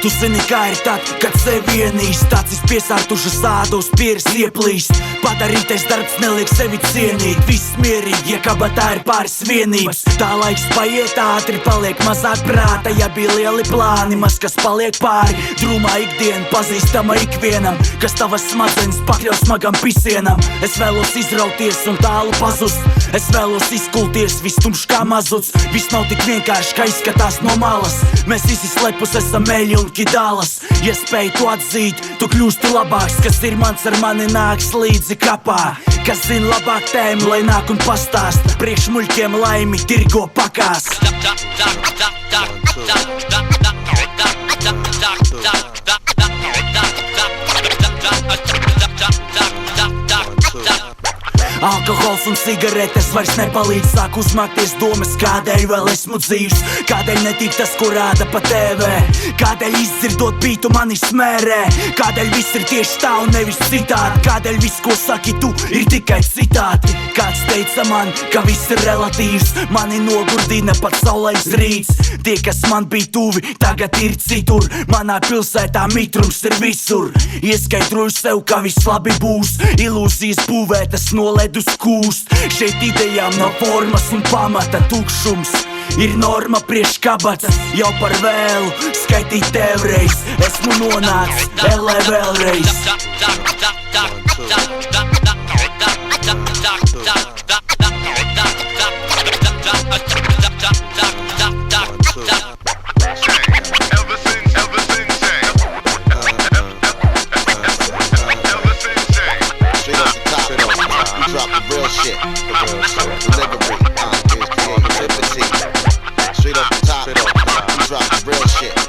Tu zini, kā ir tad, kad sevi ienīst. Acis piesārtušas āda uz pieres ieplīst. Padarītais darbs neliek sevi cienīt. Viss mierīgi, ja kabatā ir pāris vienības. Tā laiks paiet ātri, paliek mazāk prāta. Ja bija lieli plāni, maz kas paliek pāri. Drūmā ikdiena pazīstama ikvienam, kas tavas smadzenes pakļaus smagam pisienam. Es vēlos izrauties un tālu pazust. Es vēlos izkulties, viss tumšs kā mazuts. Viss nav tik vienkārši, kā izskatās no malas. Mēs visi slepus esam eļi un kidālas. Ja spēj to atzīt, tu kļūsti labāks. Kas ir mans, ar mani nāks līdzi kapā. Kas zina labāk tēmu, lai nāk un pastāst. Priekš muļķiem laimi tirgo pakās. Alkohols un cigaretes vairs nepalīdz. Sāk uzmākties domas, kādēļ vēl esmu dzīvs. Kādēļ netīk tas, ko rāda pa TV. Kādēļ izdzirdot bītu mani smērē. Kādēļ viss ir tieši tā un nevis citādi. Kādēļ viss, ko saki tu, ir tikai citāti. Kāds teica man, ka viss ir relatīvs. Mani nogurdina pat saulains rīts. Tie, kas man bija tuvi, tagad ir citur. Manā pilsētā mitrums ir visur. Ieskaidroju sev, ka viss labi būs. Ilūzijas būvētas no ledus kūst. Šeit idejām nav formas un pamata. Tukšums ir norma priekš kabatas. Jau par vēlu skaitīt tev reiz. Esmu nonācis ellē vēlreiz. Drop the real shit. Delivery, here's creativity. Straight off the top, we drop the real shit.